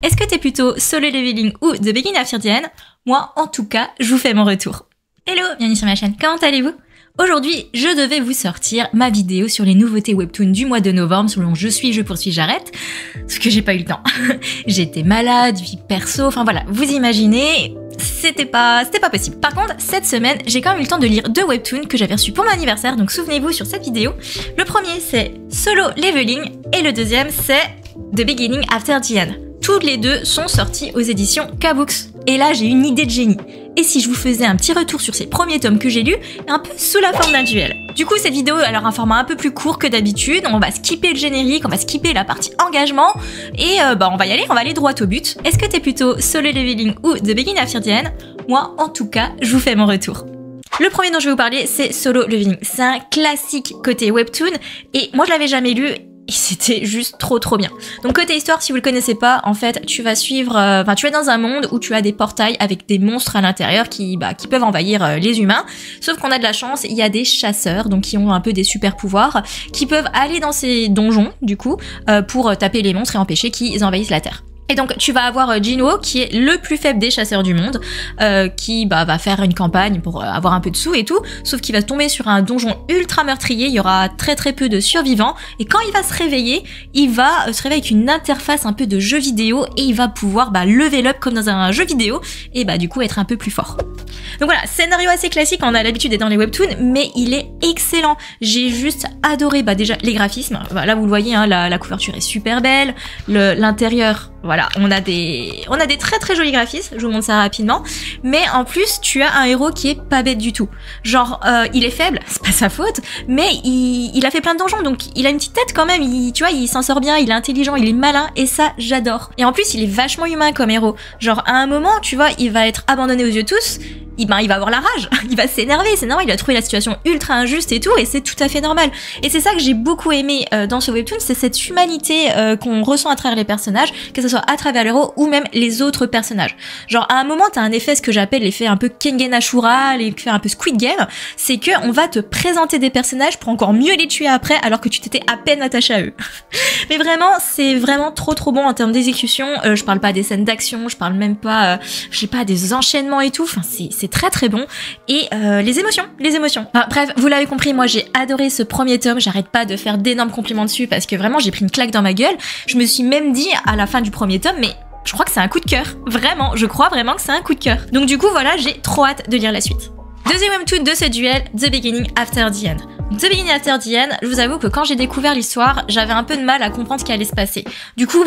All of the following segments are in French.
Est-ce que t'es plutôt Solo Leveling ou The Beginning After the End? Moi, en tout cas, je vous fais mon retour. Hello, bienvenue sur ma chaîne, comment allez-vous? Aujourd'hui, je devais vous sortir ma vidéo sur les nouveautés webtoon du mois de novembre, selon Je suis, je poursuis, j'arrête. Sauf que j'ai pas eu le temps. J'étais malade, vie perso, enfin voilà, vous imaginez, c'était pas possible. Par contre, cette semaine, j'ai quand même eu le temps de lire deux webtoons que j'avais reçus pour mon anniversaire, donc souvenez-vous sur cette vidéo. Le premier, c'est Solo Leveling, et le deuxième, c'est The Beginning After the End. Toutes les deux sont sorties aux éditions K-Books. Et là, j'ai une idée de génie. Et si je vous faisais un petit retour sur ces premiers tomes que j'ai lus, un peu sous la forme d'un duel. Du coup, cette vidéo a alors un format un peu plus court que d'habitude. On va skipper le générique, on va skipper la partie engagement. Et on va aller droit au but. Est-ce que t'es plutôt Solo Leveling ou The Beginning After the End? Moi, en tout cas, je vous fais mon retour. Le premier dont je vais vous parler, c'est Solo Leveling. C'est un classique côté webtoon. Et moi, je l'avais jamais lu. Et c'était juste trop bien. Donc côté histoire, si vous le connaissez pas, en fait, tu vas suivre, tu es dans un monde où tu as des portails avec des monstres à l'intérieur qui peuvent envahir les humains. Sauf qu'on a de la chance, il y a des chasseurs, donc qui ont un peu des super pouvoirs, qui peuvent aller dans ces donjons, du coup, pour taper les monstres et empêcher qu'ils envahissent la Terre. Et donc tu vas avoir Jinwoo qui est le plus faible des chasseurs du monde, qui va faire une campagne pour avoir un peu de sous et tout, sauf qu'il va tomber sur un donjon ultra meurtrier, il y aura très peu de survivants, et quand il va se réveiller, il va se réveiller avec une interface un peu de jeu vidéo, et il va pouvoir level up comme dans un jeu vidéo, et du coup être un peu plus fort. Donc voilà, scénario assez classique, on a l'habitude d'être dans les webtoons, mais il est excellent. J'ai juste adoré déjà les graphismes. Là vous le voyez, hein, la couverture est super belle, l'intérieur, voilà, on a des très jolis graphismes, je vous montre ça rapidement. Mais en plus, tu as un héros qui est pas bête du tout. Genre, il est faible, c'est pas sa faute, mais il a fait plein de donjons, donc il a une petite tête quand même, tu vois, il s'en sort bien, il est intelligent, il est malin, et ça, j'adore. Et en plus, il est vachement humain comme héros. Genre, à un moment, tu vois, il va être abandonné aux yeux de tous, il va avoir la rage, il va s'énerver, c'est normal, il va trouver la situation ultra injuste et tout, et c'est tout à fait normal. Et c'est ça que j'ai beaucoup aimé dans ce webtoon, c'est cette humanité qu'on ressent à travers les personnages, que ce soit à travers l'héros ou même les autres personnages. Genre à un moment t'as un effet, ce que j'appelle l'effet un peu Kengen Ashura, l'effet un peu Squid Game, c'est que on va te présenter des personnages pour encore mieux les tuer après, alors que tu t'étais à peine attaché à eux. Mais vraiment, c'est vraiment trop bon en termes d'exécution. Je parle pas des scènes d'action, je parle même pas, je sais pas, des enchaînements et tout. Enfin, c'est très bon. Et les émotions. Enfin, bref, vous l'avez compris, moi j'ai adoré ce premier tome. J'arrête pas de faire d'énormes compliments dessus parce que vraiment j'ai pris une claque dans ma gueule. Je me suis même dit à la fin du premier tome, mais je crois que c'est un coup de cœur. Vraiment, je crois vraiment que c'est un coup de cœur. Donc du coup, voilà, j'ai trop hâte de lire la suite. Deuxième webtoon de ce duel, The Beginning After the End. The Beginning After the End, je vous avoue que quand j'ai découvert l'histoire, j'avais un peu de mal à comprendre ce qui allait se passer. Du coup,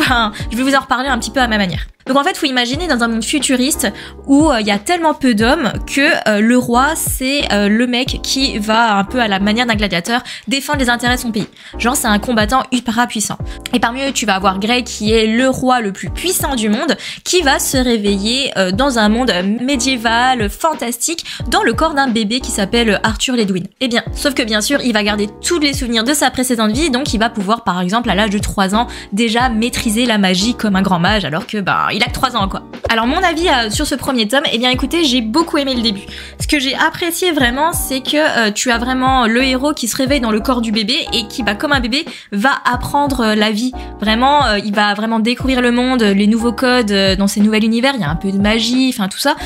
je vais vous en reparler un petit peu à ma manière. Donc en fait, faut imaginer dans un monde futuriste où il y a tellement peu d'hommes que le roi, c'est le mec qui va un peu à la manière d'un gladiateur défendre les intérêts de son pays. Genre c'est un combattant ultra puissant. Et parmi eux, tu vas avoir Grey qui est le roi le plus puissant du monde, qui va se réveiller dans un monde médiéval, fantastique, dans le corps d'un bébé qui s'appelle Arthur Ledwin. Eh bien, sauf que bien sûr, il va garder tous les souvenirs de sa précédente vie, donc il va pouvoir par exemple à l'âge de 3 ans déjà maîtriser la magie comme un grand mage, alors que il a que 3 ans quoi. Alors mon avis sur ce premier tome, eh bien écoutez, j'ai beaucoup aimé le début. Ce que j'ai apprécié vraiment, c'est que tu as vraiment le héros qui se réveille dans le corps du bébé et qui, comme un bébé, va apprendre la vie. Vraiment, il va vraiment découvrir le monde, les nouveaux codes dans ces nouveaux univers, il y a un peu de magie, enfin tout ça.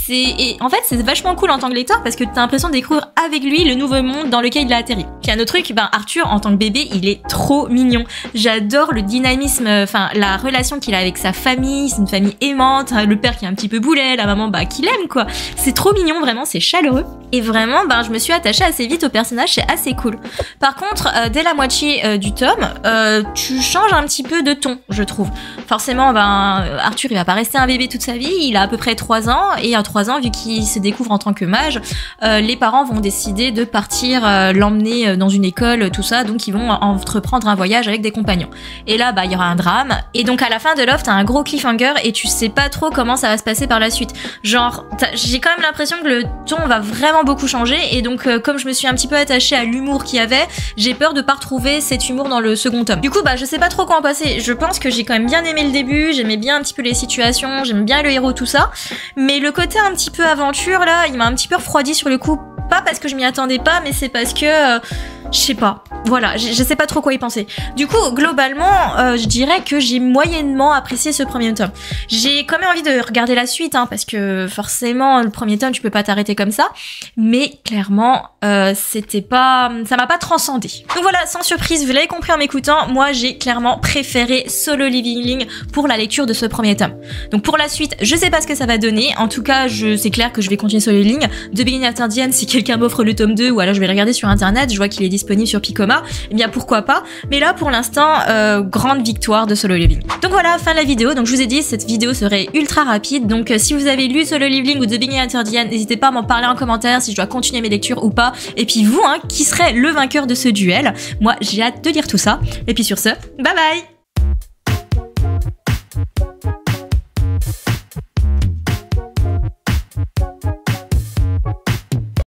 Et en fait, c'est vachement cool en tant que lecteur parce que t'as l'impression de découvrir avec lui le nouveau monde dans lequel il a atterri. Puis un autre truc, Arthur en tant que bébé, il est trop mignon. J'adore le dynamisme, la relation qu'il a avec sa famille. C'est une famille aimante, le père qui est un petit peu boulet, la maman qui l'aime quoi. C'est trop mignon, vraiment, c'est chaleureux. Et vraiment, je me suis attachée assez vite au personnage, c'est assez cool. Par contre, dès la moitié du tome, tu changes un petit peu de ton, je trouve. Forcément, Arthur, il va pas rester un bébé toute sa vie, il a à peu près 3 ans, et à 3 ans, vu qu'il se découvre en tant que mage, les parents vont décider de partir l'emmener dans une école, tout ça, donc ils vont entreprendre un voyage avec des compagnons. Et là, il y aura un drame, et donc à la fin de l'offre, t'as un gros cliffhanger, et tu sais pas trop comment ça va se passer par la suite. Genre, j'ai quand même l'impression que le ton va vraiment beaucoup changer, et donc comme je me suis un petit peu attachée à l'humour qu'il y avait, j'ai peur de pas retrouver cet humour dans le second tome. Du coup, je sais pas trop comment passer. Je pense que j'ai quand même bien aimé le début, j'aimais bien un petit peu les situations, j'aime bien le héros, tout ça, mais le côté un petit peu aventure là, il m'a un petit peu refroidi sur le coup. Pas parce que je m'y attendais pas, mais c'est parce que je sais pas. Voilà, je sais pas trop quoi y penser. Du coup, globalement, je dirais que j'ai moyennement apprécié ce premier tome. J'ai quand même envie de regarder la suite, hein, parce que forcément, le premier tome, tu peux pas t'arrêter comme ça. Mais clairement, c'était pas, ça m'a pas transcendé. Donc voilà, sans surprise, vous l'avez compris en m'écoutant, moi j'ai clairement préféré Solo Leveling pour la lecture de ce premier tome. Donc pour la suite, je sais pas ce que ça va donner. En tout cas, c'est clair que je vais continuer Solo Leveling. The Beginning After the End, si quelqu'un m'offre le tome 2, ou alors je vais le regarder sur internet, je vois qu'il est disponible sur Picoma, eh bien pourquoi pas. Mais là, pour l'instant, grande victoire de Solo Leveling. Donc voilà, fin de la vidéo. Donc je vous ai dit, cette vidéo serait ultra rapide. Donc si vous avez lu Solo Leveling ou The Beginning After the End, n'hésitez pas à m'en parler en commentaire si je dois continuer mes lectures ou pas. Et puis vous, hein, qui serait le vainqueur de ce duel? Moi, j'ai hâte de lire tout ça. Et puis sur ce, bye bye!